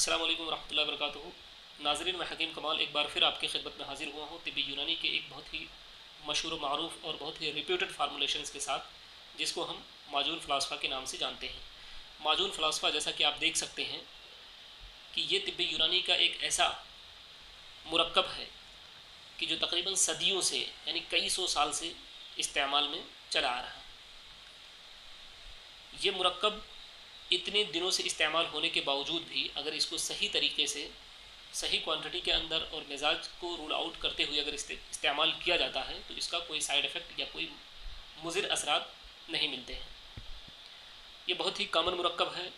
अस्सलाम वालेकुम रहमतुल्लाहि व बरकातुहू। नाज़रीन, मैं हकीम कमाल एक बार फिर आपकी खिदमत में हाजिर हुआ हूँ तिब्बी यूनानी के एक बहुत ही मशहूर मारूफ और बहुत ही रिप्यूटेड फार्मूलेशंस के साथ, जिसको हम माजून फ़लासफ़ा के नाम से जानते हैं। माजून फ़लासफ़ा, जैसा कि आप देख सकते हैं कि ये तिब्बी यूनानी का एक ऐसा मुरक्कब है कि जो तकरीबन सदियों से, यानी कई सौ साल से इस्तेमाल में चला आ रहा है। ये मुरक्कब इतने दिनों से इस्तेमाल होने के बावजूद भी अगर इसको सही तरीके से, सही क्वांटिटी के अंदर और मिजाज को रूल आउट करते हुए अगर इस्तेमाल किया जाता है तो इसका कोई साइड इफ़ेक्ट या कोई मुज़िर असरात नहीं मिलते हैं। ये बहुत ही कॉमन मुरक्कब है,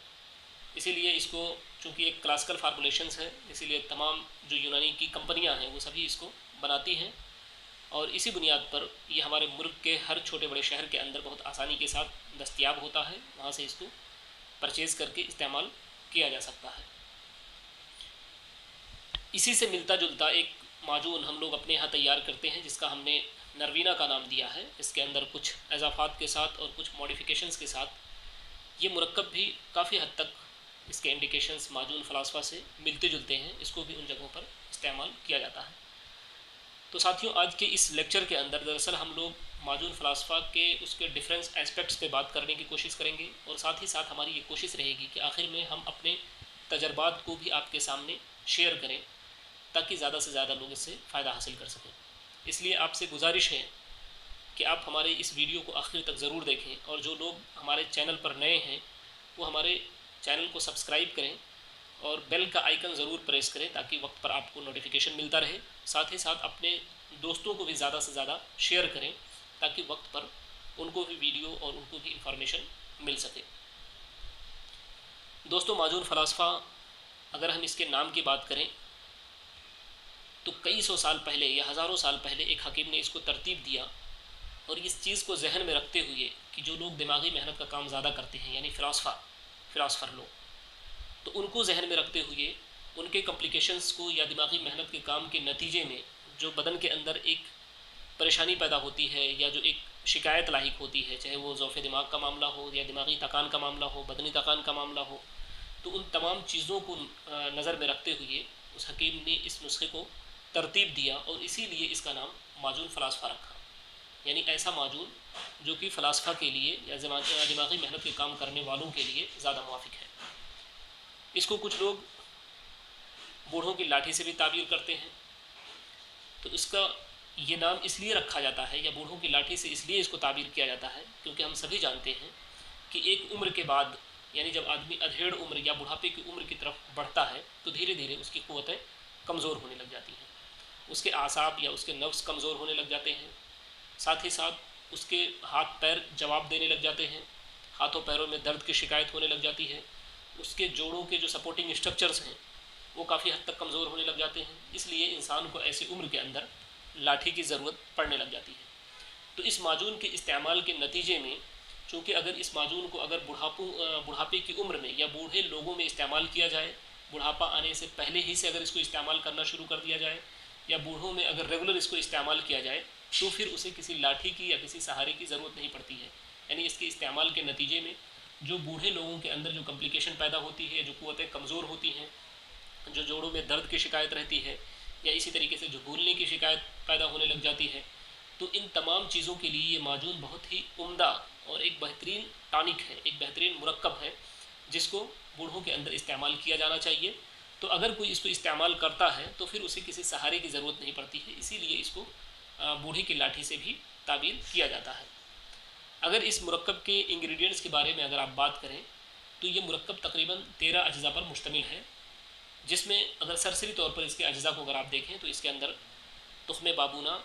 इसीलिए इसको, चूँकि एक क्लासिकल फार्मूलेशंस है, इसीलिए तमाम जो यूनानी की कंपनियां हैं वो सभी इसको बनाती हैं और इसी बुनियाद पर ये हमारे मुल्क के हर छोटे बड़े शहर के अंदर बहुत आसानी के साथ दस्तयाब होता है। वहाँ से इसको परचेज़ करके इस्तेमाल किया जा सकता है। इसी से मिलता जुलता एक माजून हम लोग अपने यहाँ तैयार करते हैं जिसका हमने नरवीना का नाम दिया है। इसके अंदर कुछ इजाफात के साथ और कुछ मॉडिफिकेशंस के साथ ये मुरक्कब भी काफ़ी हद तक इसके इंडिकेशंस माजून फ़लासफ़ा से मिलते जुलते हैं। इसको भी उन जगहों पर इस्तेमाल किया जाता है। तो साथियों, आज के इस लेक्चर के अंदर दरअसल हम लोग माजून फ़लासफ़ा के उसके डिफरेंस एस्पेक्ट्स पे बात करने की कोशिश करेंगे और साथ ही साथ हमारी ये कोशिश रहेगी कि आखिर में हम अपने तजर्बात को भी आपके सामने शेयर करें ताकि ज़्यादा से ज़्यादा लोग इससे फ़ायदा हासिल कर सकें। इसलिए आपसे गुजारिश है कि आप हमारे इस वीडियो को आखिर तक ज़रूर देखें और जो लोग हमारे चैनल पर नए हैं वो हमारे चैनल को सब्सक्राइब करें और बेल का आइकन ज़रूर प्रेस करें ताकि वक्त पर आपको नोटिफिकेशन मिलता रहे। साथ ही साथ अपने दोस्तों को भी ज़्यादा से ज़्यादा शेयर करें ताकि वक्त पर उनको भी वीडियो और उनको भी इंफॉर्मेशन मिल सके। दोस्तों, माजून फ़लासफ़ा अगर हम इसके नाम की बात करें तो कई सौ साल पहले या हज़ारों साल पहले एक हकीम ने इसको तरतीब दिया और इस चीज़ को जहन में रखते हुए कि जो लोग दिमागी मेहनत का काम ज़्यादा करते हैं, यानी फ़िलासफ़र लोग, तो उनको जहन में रखते हुए उनके कॉम्प्लिकेशंस को या दिमागी मेहनत के काम के नतीजे में जो बदन के अंदर एक परेशानी पैदा होती है या जो एक शिकायत लाहिक होती है, चाहे वो ज़ौफ़े दिमाग का मामला हो या दिमागी थकान का मामला हो, बदनी थकान का मामला हो, तो उन तमाम चीज़ों को नज़र में रखते हुए उस हकीम ने इस नुस्खे को तरतीब दिया और इसीलिए इसका नाम माजून फ़लासफ़ा रखा। यानी ऐसा माजून जो कि फ़लासफ़ा के लिए या दिमागी मेहनत के काम करने वालों के लिए ज़्यादा मुवाफ़िक है। इसको कुछ लोग बूढ़ों की लाठी से भी ताबीर करते हैं, तो इसका ये नाम इसलिए रखा जाता है या बूढ़ों की लाठी से इसलिए इसको ताबीर किया जाता है क्योंकि हम सभी जानते हैं कि एक उम्र के बाद, यानी जब आदमी अधेड़ उम्र या बुढ़ापे की उम्र की तरफ बढ़ता है तो धीरे धीरे उसकी क़ुव्वतें कमज़ोर होने लग जाती हैं, उसके आसाब या उसके नफ्स कमज़ोर होने लग जाते हैं, साथ ही साथ उसके हाथ पैर जवाब देने लग जाते हैं, हाथों पैरों में दर्द की शिकायत होने लग जाती है, उसके जोड़ों के जो सपोर्टिंग स्ट्रक्चर्स हैं वो काफ़ी हद तक कमज़ोर होने लग जाते हैं। इसलिए इंसान को ऐसी उम्र के अंदर लाठी की ज़रूरत पड़ने लग जाती है। तो इस माजून के इस्तेमाल के नतीजे में, चूँकि अगर इस माजून को अगर बुढ़ापे की उम्र में या बूढ़े लोगों में इस्तेमाल किया जाए, बुढ़ापा आने से पहले ही से अगर इसको इस्तेमाल करना शुरू कर दिया जाए या बूढ़ों में अगर रेगुलर इसको इस्तेमाल किया जाए तो फिर उसे किसी लाठी की या किसी सहारे की ज़रूरत नहीं पड़ती है। यानी इसके इस्तेमाल के नतीजे में जो बूढ़े लोगों के अंदर जो कॉम्प्लिकेशन पैदा होती है, जो क़ुव्वतें कमज़ोर होती हैं, जो जोड़ों में दर्द की शिकायत रहती है या इसी तरीके से जो भूलने की शिकायत पैदा होने लग जाती है, तो इन तमाम चीज़ों के लिए ये माजून बहुत ही उम्दा और एक बेहतरीन टॉनिक है, एक बेहतरीन मुरक्कब है जिसको बूढ़ों के अंदर इस्तेमाल किया जाना चाहिए। तो अगर कोई इसको इस्तेमाल करता है तो फिर उसे किसी सहारे की ज़रूरत नहीं पड़ती है, इसीलिए इसको बूढ़ी की लाठी से भी ताबीर किया जाता है। अगर इस मुरक्कब के इंग्रेडिएंट्स के बारे में अगर आप बात करें तो ये मुरक्कब तकरीबन 13 अज्जा पर मुश्तमिल है, जिसमें अगर सरसरी तौर पर इसके अज्जा को अगर आप देखें तो इसके अंदर तुख्मे बाबूना,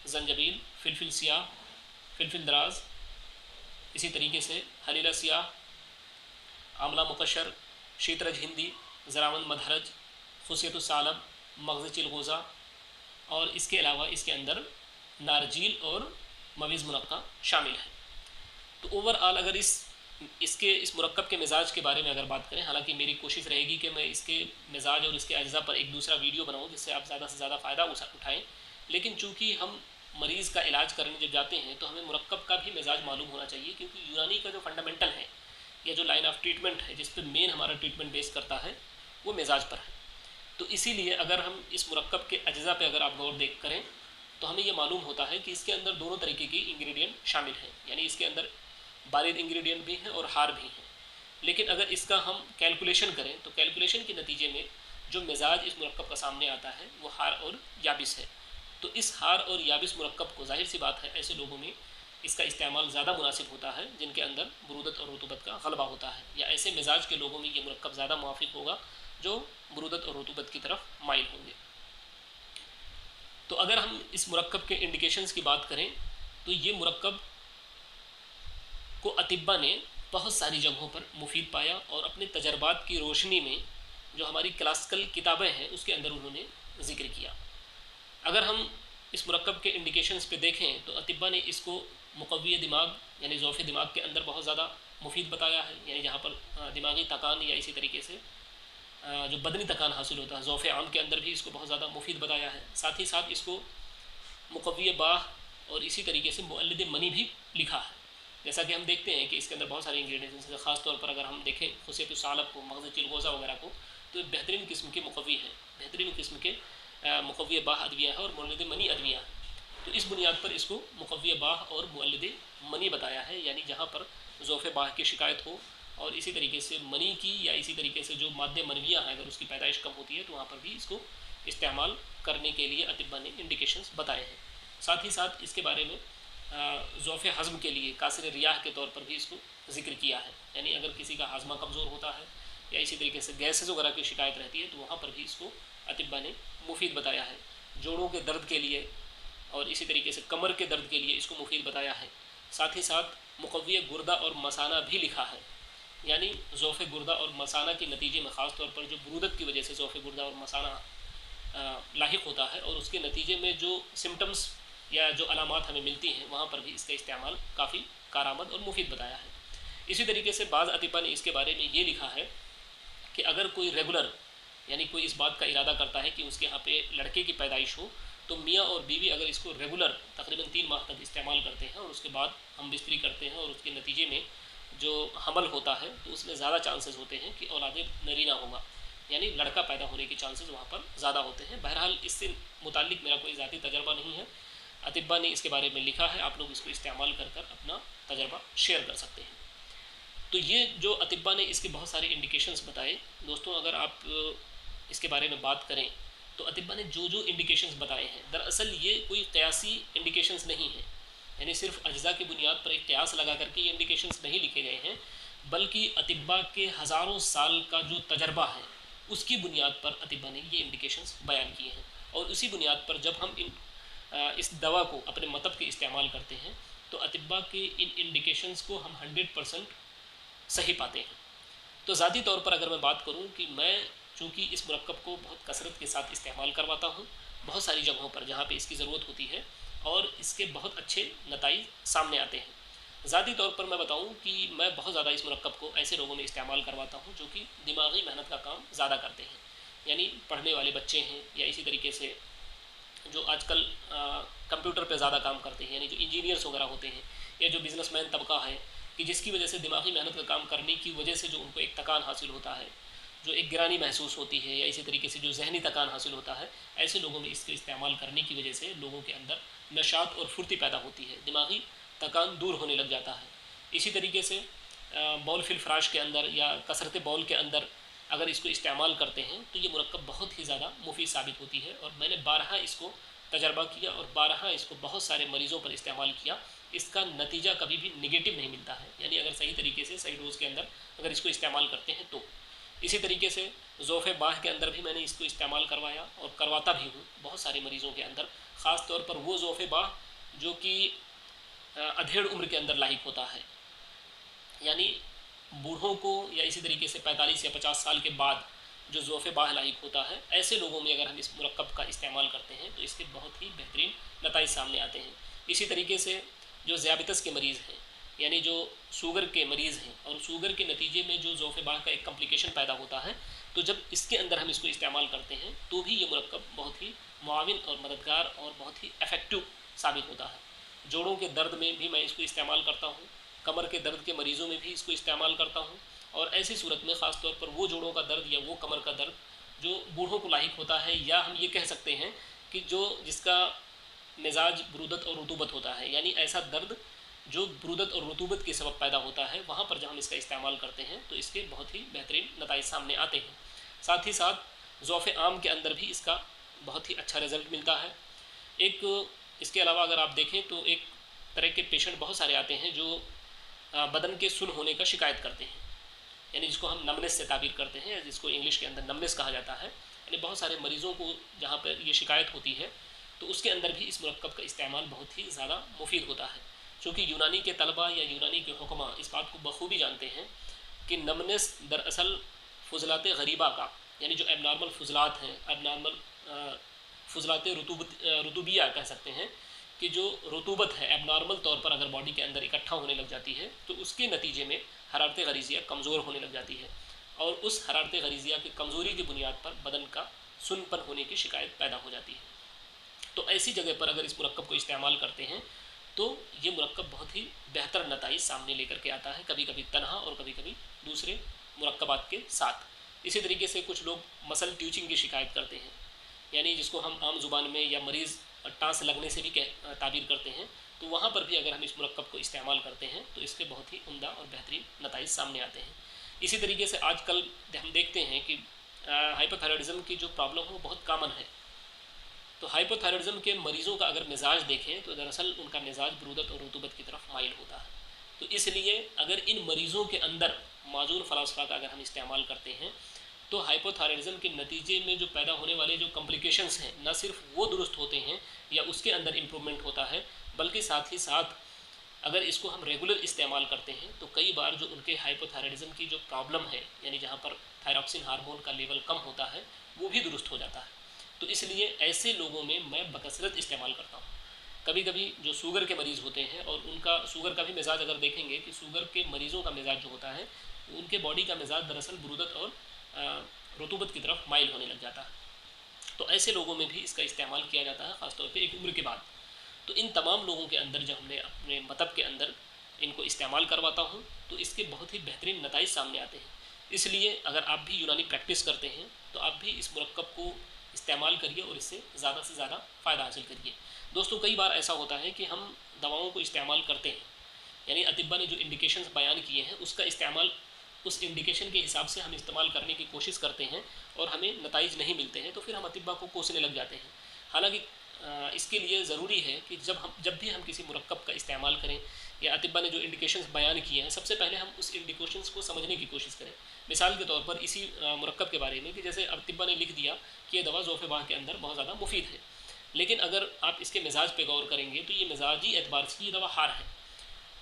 जंजबील, फिलफिल सियाह, फिलफिल दराज, इसी तरीके से हलीला सियाह, आमला मुकशर, शीतरज हिंदी, ज़रावन मदहरज, खुसियतुस्सालब, मग़ज़ चिलगोज़ा और इसके अलावा इसके अंदर नारजील और मवीज़ मुनक्का शामिल है। तो ओवरऑल अगर इस मुरक्कब के मिजाज के बारे में अगर बात करें, हालांकि मेरी कोशिश रहेगी कि मैं इसके मिजाज और इसके अज्जा पर एक दूसरा वीडियो बनाऊं जिससे आप ज़्यादा से ज़्यादा फ़ायदा उठाएँ, लेकिन चूँकि हम मरीज़ का इलाज करने जब जाते हैं तो हमें मुरक्कब का भी मिजाज मालूम होना चाहिए, क्योंकि यूनानी का जो फंडामेंटल है या जो लाइन ऑफ ट्रीटमेंट है जिस पर मेन हमारा ट्रीटमेंट बेस करता है वो मिजाज पर है। तो इसीलिए अगर हम इस मुरक्कब के अज्जा पे अगर आप गौर देख करें तो हमें ये मालूम होता है कि इसके अंदर दोनों तरीके की इंग्रेडिएंट शामिल हैं, यानी इसके अंदर बारिद इंग्रेडिएंट भी हैं और हार भी हैं। लेकिन अगर इसका हम कैलकुलेशन करें तो कैलकुलेशन के नतीजे में जो मिजाज इस मुरक्कब का सामने आता है वो हार और याबिस है। तो इस हार और याबिस मुरक्कब को जाहिर सी बात है ऐसे लोगों में इसका इस्तेमाल ज़्यादा मुनासिब होता है जिनके अंदर बुरूदत और रुतूबत का गलबा होता है, या ऐसे मिजाज के लोगों में ये मुरक्कब ज़्यादा मुवाफिक होगा जो बुरूदत और रुतूबत की तरफ माइल होंगे। तो अगर हम इस मुरक्कब के इंडिकेशंस की बात करें तो ये मुरक्कब को अतिब्बा ने बहुत सारी जगहों पर मुफीद पाया और अपने तजर्बात की रोशनी में जो हमारी क्लासिकल किताबें हैं उसके अंदर उन्होंने ज़िक्र किया। अगर हम इस मुरक्कब के इंडिकेशंस पे देखें तो अतिब्बा ने इसको मुक़व्वी दिमाग यानी ज़ौफ़ दिमाग के अंदर बहुत ज़्यादा मुफीद बताया है, यानी जहाँ पर दिमागी थकान या इसी तरीके से जो बदनी थकान हासिल होता है ज़ौफ़ आम के अंदर भी इसको बहुत ज़्यादा मुफीद बताया है। साथ ही साथ इसको मुक़व्वी बाह और इसी तरीके से मुअल्लिद मनी भी लिखा है। जैसा कि हम देखते हैं कि इसके अंदर बहुत सारे इंग्रेडिएंट्स हैं, ख़ास तौर पर अगर हम देखें खुसियत सालब को, मग़ज़ चिलगोज़ा वगैरह को, तो बेहतरीन किस्म के मुक़व्वी हैं, बेहतरीन किस्म के मुक़व्वी बाह अदविया है और मुअल्लिद मनी अदविया है। तो इस बुनियाद पर इसको मुक़व्वी बाह और मुअल्लिद मनी बताया है, यानी जहाँ पर ज़ौफ़ बाह की शिकायत हो और इसी तरीके से मनी की या इसी तरीके से जो मादे मनवियाँ हैं अगर उसकी पैदाइश कम होती है तो वहाँ पर भी इसको इस्तेमाल करने के लिए अतिब्बा ने इंडिकेशंस बताए हैं। साथ ही साथ इसके बारे में ज़ौफ़ हज़म के लिए कासिर रियाह के तौर पर भी इसको ज़िक्र किया है, यानी अगर किसी का हाजमा कमज़ोर होता है या इसी तरीके से गैसेस वगैरह की शिकायत रहती है तो वहाँ पर भी इसको अतिब्बा ने मुफीद बताया है। जोड़ों के दर्द के लिए और इसी तरीके से कमर के दर्द के लिए इसको मुफीद बताया है। साथ ही साथ मुक़व्वी गुर्दा और मसाना भी लिखा है, यानी ज़ौफ़ गुर्दा और मसाना के नतीजे में ख़ास तौर पर जो बुरूदत की वजह से ज़ौफ़ गुर्दा और मसाना लाहिक होता है और उसके नतीजे में जो सिम्टम्स या जो अलामात हमें मिलती हैं वहाँ पर भी इसका इस्तेमाल काफ़ी कारआमद और मुफीद बताया है। इसी तरीके से बाज़ अतिब्बा ने इसके बारे में ये लिखा है कि अगर कोई रेगुलर यानी कोई इस बात का इरादा करता है कि उसके यहाँ पे लड़के की पैदाइश हो तो मियाँ और बीवी अगर इसको रेगुलर तकरीबन 3 माह तक इस्तेमाल करते हैं और उसके बाद हम बिस्तरी करते हैं और उसके नतीजे में जो हमल होता है तो उसमें ज़्यादा चांसेस होते हैं कि औलाद नरीना होगा, यानी लड़का पैदा होने के चांसेस वहाँ पर ज़्यादा होते हैं। बहरहाल इससे मुताल्लिक मेरा कोई ज़ाती तजर्बा नहीं है, अतिब्बा ने इसके बारे में लिखा है, आप लोग इसको इस्तेमाल कर कर अपना तजर्बा शेयर कर सकते हैं। तो ये जो अतिब्बा ने इसके बहुत सारे इंडिकेशंस बताए दोस्तों, अगर आप इसके बारे में बात करें तो अतिब्बा ने जो जो इंडिकेशंस बताए हैं दरअसल ये कोई क़यासी इंडिकेशंस नहीं हैं, यानी सिर्फ अज्जा की बुनियाद पर एक क़यास लगा करके ये इंडिकेशंस नहीं लिखे गए हैं, बल्कि अतिब्बा के हज़ारों साल का जो तजर्बा है उसकी बुनियाद पर अतिब्बा ने ये इंडिकेशंस बयान किए हैं। और उसी बुनियाद पर जब हम इस दवा को अपने मतलब के इस्तेमाल करते हैं तो अतिब्बा के इन इंडिकेशंस को हम 100% सही पाते हैं। तो ज़ाती तौर पर अगर मैं बात करूं कि मैं चूँकि इस मुरक्कब को बहुत कसरत के साथ इस्तेमाल करवाता हूं बहुत सारी जगहों पर जहां पे इसकी ज़रूरत होती है और इसके बहुत अच्छे नताइज सामने आते हैं। ज़ाती तौर पर मैं बताऊं कि मैं बहुत ज़्यादा इस मुरक्कब को ऐसे लोगों में इस्तेमाल करवाता हूं जो कि दिमागी मेहनत का काम ज़्यादा करते हैं, यानी पढ़ने वाले बच्चे हैं या इसी तरीके से जो आजकल कंप्यूटर पे ज़्यादा काम करते हैं, यानी जो इंजीनियर्स वगैरह होते हैं या जो बिज़नेसमैन तबका है कि जिसकी वजह से दिमागी मेहनत का काम करने की वजह से जो उनको एक थकान हासिल होता है, जो एक गिरानी महसूस होती है या इसी तरीके से जो जहनी थकान हासिल होता है, ऐसे लोगों में इसके इस्तेमाल करने की वजह से लोगों के अंदर नशात और फुर्ती पैदा होती है, दिमागी थकान दूर होने लग जाता है। इसी तरीके से बॉल फिल फ्राश के अंदर या कसरत बॉल के अंदर अगर इसको इस्तेमाल करते हैं तो ये मुरक्कब बहुत ही ज़्यादा मुफीद साबित होती है और मैंने बारहा इसको तजर्बा किया और बारहा इसको बहुत सारे मरीज़ों पर इस्तेमाल किया, इसका नतीजा कभी भी निगेटिव नहीं मिलता है, यानी अगर सही तरीके से सही डोज़ के अंदर अगर इसको इस्तेमाल करते हैं तो। इसी तरीके से ज़ौफ़ बाह के अंदर भी मैंने इसको इस्तेमाल करवाया और करवाता भी हूँ बहुत सारे मरीज़ों के अंदर, ख़ास तौर पर वो ज़ौफ़ बाह जो कि अधेड़ उम्र के अंदर लाहिक होता है, यानी बूढ़ों को या इसी तरीके से 45 या 50 साल के बाद जो ज़ौफ़ बाह लाहिक होता है, ऐसे लोगों में अगर हम इस मुरक्कब का इस्तेमाल करते हैं तो इसके बहुत ही बेहतरीन नताइज सामने आते हैं। इसी तरीके से जो ज़ियाबतस के मरीज़ हैं, यानी जो शुगर के मरीज़ हैं और शुगर के नतीजे में जो ज़ौफ़ बाह का एक कम्प्लिकेशन पैदा होता है, तो जब इसके अंदर हम इसको इस्तेमाल करते हैं तो भी ये मुरक्कब बहुत ही मुआविन और मददगार और बहुत ही इफ़ेक्टिव साबित होता है। जोड़ों के दर्द में भी मैं इसको इस्तेमाल करता हूँ, कमर के दर्द के मरीज़ों में भी इसको इस्तेमाल करता हूँ और ऐसी सूरत में ख़ास तौर पर वो जोड़ों का दर्द या वो कमर का दर्द जो बूढ़ों को लाहिक होता है, या हम ये कह सकते हैं कि जिसका मिजाज बुरूदत और रुतूबत होता है, यानी ऐसा दर्द जो बुरूदत और रुतूबत के सबब पैदा होता है, वहाँ पर जब हम इसका इस्तेमाल करते हैं तो इसके बहुत ही बेहतरीन नताइज सामने आते हैं। साथ ही साथ ज़ौफ़ आम के अंदर भी इसका बहुत ही अच्छा रिज़ल्ट मिलता है। एक इसके अलावा अगर आप देखें तो एक तरह के पेशेंट बहुत सारे आते हैं जो बदन के सुन होने का शिकायत करते हैं, यानी जिसको हम नमनेस से ताबीर करते हैं, जिसको इंग्लिश के अंदर नमनेस कहा जाता है। यानी बहुत सारे मरीज़ों को जहाँ पर ये शिकायत होती है तो उसके अंदर भी इस मुरक्कब का इस्तेमाल बहुत ही ज़्यादा मुफीद होता है, क्योंकि यूनानी के तलबा या यूनानी के हुक्मा इस बात को बखूबी जानते हैं कि नमनेस दरअसल फुजलात गरीबा का, यानी जो एबनॉर्मल फुजलात हैं, एबनॉर्मल फुजलात रुतूबिया कह सकते हैं, कि जो रुतूबत है एबनॉर्मल तौर पर अगर बॉडी के अंदर इकट्ठा होने लग जाती है तो उसके नतीजे में हरारत गरीज़िया कमज़ोर होने लग जाती है, और उस हरारत गरीज़िया की कमज़ोरी की बुनियाद पर बदन का सुनपन होने की शिकायत पैदा हो जाती है। तो ऐसी जगह पर अगर इस मुरक्कब को इस्तेमाल करते हैं तो ये मुरक्कब बहुत ही बेहतर नताइज सामने लेकर के आता है, कभी कभी तनहा और कभी कभी दूसरे मुरक्कबात के साथ। इसी तरीके से कुछ लोग मसल ट्यूचिंग की शिकायत करते हैं, यानी जिसको हम आम ज़ुबान में या मरीज़ टाँस लगने से भी ताबीर करते हैं, तो वहाँ पर भी अगर हम इस मुरक्कब को इस्तेमाल करते हैं तो इसके बहुत ही उम्दा और बेहतरीन नताइज सामने आते हैं। इसी तरीके से आजकल हम देखते हैं कि हाइपोथायराइडिज़म की जो प्रॉब्लम है वो बहुत कॉमन है। तो हाइपोथायराइडिज़म के मरीज़ों का अगर मिजाज देखें तो दरअसल उनका मिजाज बुरूदत और रुतूबत की तरफ माइल होता है। तो इसलिए अगर इन मरीज़ों के अंदर माजून फ़लासफ़ा का अगर हम इस्तेमाल करते हैं तो हाइपोथायराइडिज़म के नतीजे में जो पैदा होने वाले जो कॉम्प्लिकेशंस हैं, न सिर्फ वो दुरुस्त होते हैं या उसके अंदर इम्प्रूवमेंट होता है, बल्कि साथ ही साथ अगर इसको हम रेगुलर इस्तेमाल करते हैं तो कई बार जो उनके हाइपोथायराइडिज़म की जो प्रॉब्लम है, यानी जहाँ पर थायरॉक्सिन हार्मोन का लेवल कम होता है, वो भी दुरुस्त हो जाता है। तो इसलिए ऐसे लोगों में मैं बकसरत इस्तेमाल करता हूँ। कभी कभी जो शुगर के मरीज़ होते हैं और उनका शुगर का भी मिजाज अगर देखेंगे कि शुगर के मरीज़ों का मिजाज जो होता है, उनके बॉडी का मिजाज दरअसल बुरूदत और रुतूबत की तरफ माइल होने लग जाता है। तो ऐसे लोगों में भी इसका इस्तेमाल किया जाता है, ख़ासतौर पर एक उम्र के बाद। तो इन तमाम लोगों के अंदर जब हमने अपने मतब के अंदर इनको इस्तेमाल करवाता हूँ तो इसके बहुत ही बेहतरीन नताइज सामने आते हैं। इसलिए अगर आप भी यूनानी प्रैक्टिस करते हैं तो आप भी इस मुरक्कब को इस्तेमाल करिए और इससे ज़्यादा से ज़्यादा फ़ायदा हासिल करिए। दोस्तों, कई बार ऐसा होता है कि हम दवाओं को इस्तेमाल करते हैं, यानी अतिब्बा ने जो इंडिकेशंस बयान किए हैं उसका इस्तेमाल उस इंडिकेशन के हिसाब से हम इस्तेमाल करने की कोशिश करते हैं और हमें नताइज नहीं मिलते हैं, तो फिर हम अतिब्बा को कोसने लग जाते हैं। हालांकि इसके लिए ज़रूरी है कि जब भी हम किसी मुरक्कब का इस्तेमाल करें या अतिब्बा ने जो इंडिकेशंस बयान किए हैं, सबसे पहले हम उस इंडिकेशंस को समझने की कोशिश करें। मिसाल के तौर पर इसी मुरक्कब के बारे में कि जैसे अतिब्बा ने लिख दिया कि ये दवा ज़ौफ़ बाह के अंदर बहुत ज़्यादा मुफीद है, लेकिन अगर आप इसके मिजाज पे गौर करेंगे तो ये मिजाजी एतबार से ये दवा हार है।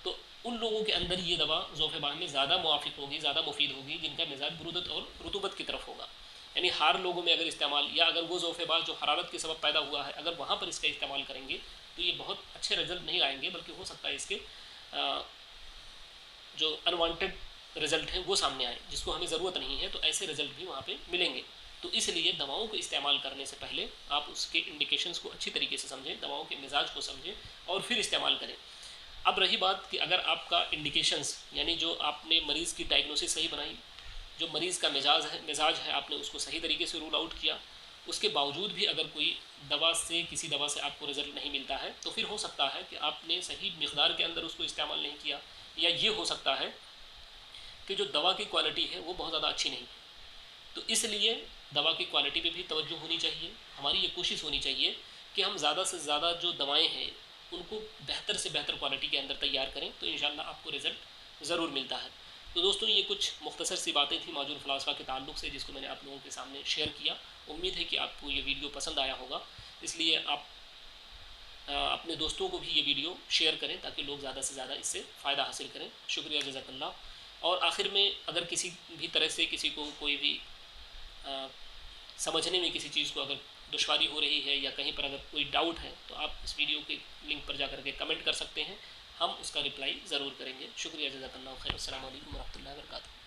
तो उन लोगों के अंदर ये दवा ज़ौफ़ बाह में ज़्यादा मुआफ़िक होगी, ज़्यादा मुफीद होगी जिनका मिजाज बुरूदत और रुतूबत की तरफ होगा। यानी हार लोगों में अगर इस्तेमाल, या अगर वो ज़ौफ़ बाह जो हरारत के सबब पैदा हुआ है अगर वहाँ पर इसका इस्तेमाल करेंगे तो ये बहुत अच्छे रिजल्ट नहीं आएंगे, बल्कि हो सकता है इसके जो अनवांटेड रिज़ल्ट हैं वो सामने आए, जिसको हमें ज़रूरत नहीं है, तो ऐसे रिज़ल्ट भी वहाँ पे मिलेंगे। तो इसलिए दवाओं को इस्तेमाल करने से पहले आप उसके इंडिकेशंस को अच्छी तरीके से समझें, दवाओं के मिजाज को समझें और फिर इस्तेमाल करें। अब रही बात कि अगर आपका इंडिकेशंस, यानी जो आपने मरीज़ की डायग्नोसिस सही बनाई, जो मरीज़ का मिजाज है आपने उसको सही तरीके से रूल आउट किया, उसके बावजूद भी अगर कोई किसी दवा से आपको रिज़ल्ट नहीं मिलता है, तो फिर हो सकता है कि आपने सही मिक़दार के अंदर उसको इस्तेमाल नहीं किया, या ये हो सकता है कि जो दवा की क्वालिटी है वो बहुत ज़्यादा अच्छी नहीं है। तो इसलिए दवा की क्वालिटी पे भी तवज्जो होनी चाहिए। हमारी ये कोशिश होनी चाहिए कि हम ज़्यादा से ज़्यादा जो दवाएं हैं उनको बेहतर से बेहतर क्वालिटी के अंदर तैयार करें, तो इंशाल्लाह आपको रिज़ल्ट ज़रूर मिलता है। तो दोस्तों, ये कुछ मुख्तसर सी बातें थी माजून फ़लासफ़ा के ताल्लुक़ से, जिसको मैंने आप लोगों के सामने शेयर किया। उम्मीद है कि आपको ये वीडियो पसंद आया होगा, इसलिए आप अपने दोस्तों को भी ये वीडियो शेयर करें ताकि लोग ज़्यादा से ज़्यादा इससे फ़ायदा हासिल करें। शुक्रिया, जज़ाकल्लाह। और आखिर में अगर किसी भी तरह से किसी को कोई भी समझने में किसी चीज़ को अगर दुश्वारी हो रही है या कहीं पर अगर कोई डाउट है, तो आप इस वीडियो के लिंक पर जाकर के कमेंट कर सकते हैं, हम उसका रिप्लाई ज़रूर करेंगे। शुक्रिया, जज़ाकल्लाह खैर। अस्सलामु अलैकुम व रहमतुल्लाहि व बरकातुहू।